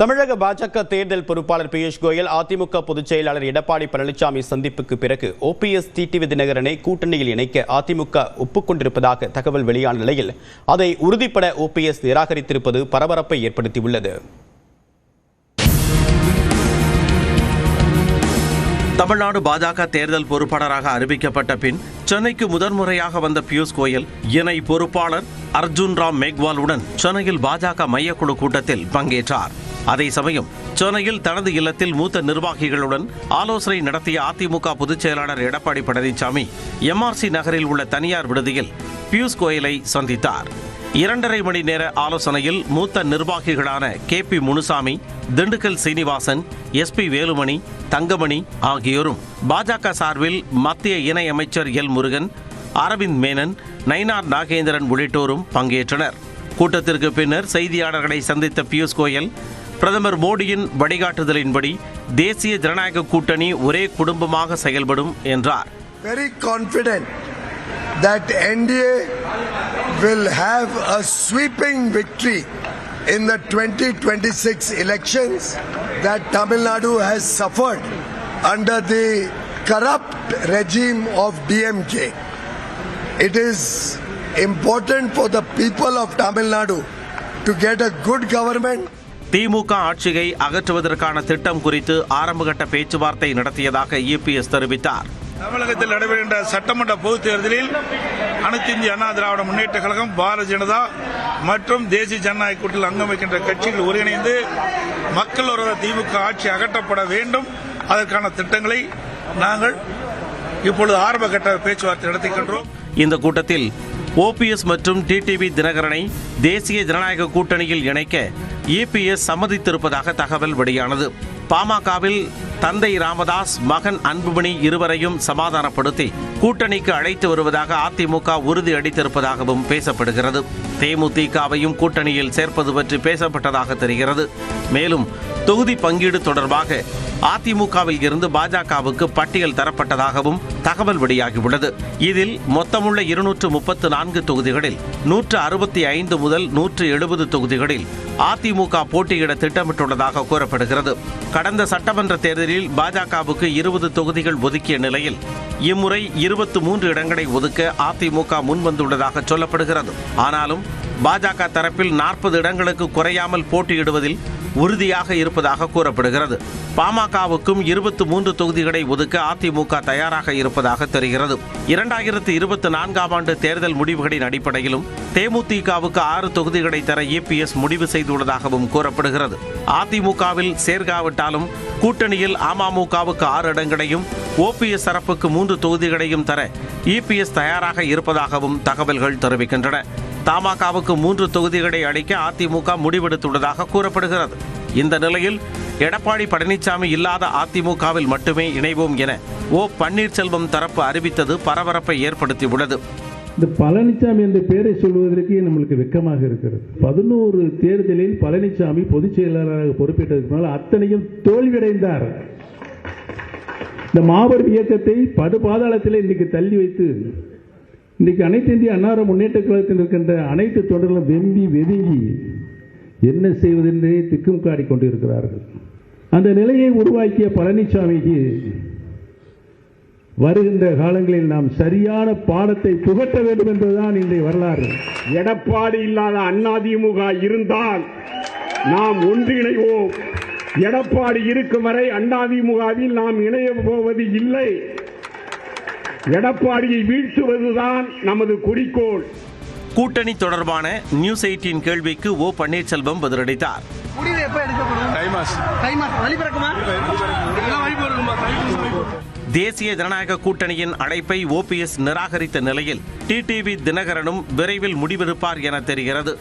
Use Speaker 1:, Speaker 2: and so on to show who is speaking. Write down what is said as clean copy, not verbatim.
Speaker 1: தமிழக பாஜக தேர்தல் பொறுப்பாளர் பியூஷ் கோயல் அதிமுக பொதுச் செயலாளர் எடப்பாடி பழனிசாமி சந்திப்புக்கு பிறகு ஓபிஎஸ் டிடிவி தினகரனை கூட்டணியில் இணைக்க அதிமுக ஒப்புக்கொண்டிருப்பதாக தகவல் வெளியான நிலையில் அதை உறுதிப்பட ஓபிஎஸ் நிராகரித்திருப்பது பரபரப்பை ஏற்படுத்தியுள்ளது.
Speaker 2: தமிழ்நாடு பாஜக தேர்தல் பொறுப்பாளராக அறிவிக்கப்பட்ட பின் சென்னைக்கு முதன்முறையாக வந்த பியூஷ் கோயல் இணை பொறுப்பாளர் அர்ஜுன் ராம் மேக்வாலுடன் சென்னையில் பாஜக மையக்குழு கூட்டத்தில் பங்கேற்றார். அதே சமயம் சென்னையில் தனது இல்லத்தில் மூத்த நிர்வாகிகளுடன் ஆலோசனை நடத்திய அதிமுக பொதுச் செயலாளர் எடப்பாடி பழனிசாமி எம்ஆர்சி நகரில் உள்ள தனியார் விடுதியில் பியூஷ் கோயலை சந்தித்தார். 2.5 மணி நேர ஆலோசனையில் மூத்த நிர்வாகிகளான KP முனுசாமி, திண்டுக்கல் சீனிவாசன், SP வேலுமணி, தங்கமணி ஆகியோரும் பாஜக சார்பில் மத்திய இணை அமைச்சர் எல் முருகன், அரவிந்த் மேனன், நயினார் நாகேந்திரன் உள்ளிட்டோரும் பங்கேற்றனர். கூட்டத்திற்கு பின்னர் செய்தியாளர்களை சந்தித்த பியூஷ் கோயல் பிரதமர் மோடியின் வழிகாட்டுதலின்படி தேசிய ஜனநாயக கூட்டணி ஒரே குடும்பமாக செயல்படும் என்றார்.
Speaker 3: Very confident that NDA will have a sweeping victory in the 2026 elections that Tamil Nadu has suffered under the corrupt regime of DMK. It is important for the people of Tamil Nadu to get a good government.
Speaker 2: திமுக ஆட்சியை அகற்றுவதற்கான திட்டம் குறித்து ஆரம்பகட்ட பேச்சுவார்த்தை நடத்தியதாக EPS தெரிவித்தார்.
Speaker 4: தமிழகத்தில் நடைபெறுகின்ற சட்டமன்ற பொதுத் தேர்தலில் அனைத்து இந்திய அண்ணா திராவிட முன்னேற்ற கழகம், பாரதிய ஜனதா மற்றும் தேசிய ஜனநாயக கூட்டணியில் அங்கம் வைக்கின்ற கட்சிகள் ஒருங்கிணைந்து மக்கள் விரோத திமுக ஆட்சி அகற்றப்பட வேண்டும். அதற்கான திட்டங்களை நாங்கள் இப்பொழுது ஆரம்பகட்ட பேச்சுவார்த்தை நடத்துகின்றோம்.
Speaker 2: இந்த கூட்டத்தில் OPS மற்றும் டிடிவி தினகரனை தேசிய ஜனநாயக கூட்டணியில் இணைக்க EPS சம்மதித்திருப்பதாக தகவல் வெளியானது. பாமகவில் தந்தை ராமதாஸ், மகன் அன்புமணி இருவரையும் சமாதானப்படுத்தி கூட்டணிக்கு அழைத்து வருவதாக அதிமுக உறுதி அளித்திருப்பதாகவும் பேசப்படுகிறது. தேமுதிகவையும் கூட்டணியில் சேர்ப்பது பற்றி பேசப்பட்டதாக தெரிகிறது. மேலும் தொகுதி பங்கீடு தொடர்பாக அதிமுகவில் இருந்து பாஜகவுக்கு பட்டியல் தரப்பட்டதாகவும் தகவல் வெளியாகியுள்ளது. இதில் மொத்தமுள்ள 234 தொகுதிகளில் 165 முதல் 170 தொகுதிகளில் அதிமுக போட்டியிட திட்டமிட்டுள்ளதாக கூறப்படுகிறது. கடந்த சட்டமன்ற தேர்தலில் பாஜகவுக்கு 20 தொகுதிகள் ஒதுக்கிய நிலையில் இம்முறை 23 இடங்களை ஒதுக்க அதிமுக முன்வந்துள்ளதாக சொல்லப்படுகிறது. ஆனாலும் பாஜக தரப்பில் 40 இடங்களுக்கு குறையாமல் போட்டியிடுவதில் உறுதியாக இருப்பதாக கூறப்படுகிறது. பாமகவுக்கும் 23 தொகுதிகளை ஒதுக்க அதிமுக தயாராக இருப்பதாக தெரிகிறது. 2024ஆம் ஆண்டு தேர்தல் முடிவுகளின் அடிப்படையிலும் தேமுதிகவுக்கு 6 தொகுதிகளை தர EPS முடிவு செய்துள்ளதாகவும் கூறப்படுகிறது. அதிமுகவில் சேர்க்காவிட்டாலும் கூட்டணியில் அமமுகவுக்கு 6 இடங்களையும் OPS தரப்புக்கு 3 தொகுதிகளையும் தர EPS தயாராக இருப்பதாகவும் தகவல்கள் தெரிவிக்கின்றன. தமாகவுக்கு 3 தொகுதிகளை அளிக்க அதிமுக முடிவெடுத்துள்ளதாக கூறப்படுகிறது. இந்த நிலையில் எடப்பாடி பழனிசாமி இல்லாத அதிமுகவில் மட்டுமே இணைவோம் என பன்னீர்செல்வம் தரப்பு அறிவித்தது பரபரப்பை ஏற்படுத்தியுள்ளது.
Speaker 5: இந்த பழனிசாமி என்ற பெயரை சொல்வதற்கு நம்மளுக்கு வெட்கமாக இருக்கிறது. 11 தேர்தலில் பழனிசாமி பொதுச் செயலாளராக பொறுப்பேற்றதற்கு முன்னால் அத்தனையும் தோல்வியடைந்தார். இந்த மாபெரும் இயக்கத்தை படுபாதாளத்தில் இன்னைக்கு தள்ளி வைத்து இன்னைக்கு அனைத்து இந்திய அண்ணா முன்னேற்ற கழகத்தில் இருக்கின்ற அனைத்து தொண்டர்களும் வெம்பி வெதுங்கி என்ன செய்வதென்றே திக்கும் காடி கொண்டிருக்கிறார்கள். அந்த நிலையை உருவாக்கிய பழனிசாமிக்கு வருகின்ற காலங்களில் நாம் சரியான பாடத்தை புகட்ட வேண்டும் என்பதுதான் இன்றைய வரலாறு.
Speaker 6: எடப்பாடி இல்லாத அதிமுக இருந்தால் நாம் ஒன்றிணைவோம். எடப்பாடி இருக்கும் வரை அதிமுகவில் நாம் இணைய போவது இல்லை. எடப்பாடியை வீழ்த்துவதுதான் நமது குறிக்கோள்.
Speaker 2: கூட்டணி தொடர்பான நியூஸ் 18 கேள்விக்கு பன்னீர்செல்வம் பதிலளித்தார். தேசிய ஜனநாயக கூட்டணியின் அழைப்பை OPS நிராகரித்த நிலையில் டிடிவி தினகரனும் விரைவில் முடிவெடுப்பார் என தெரிகிறது.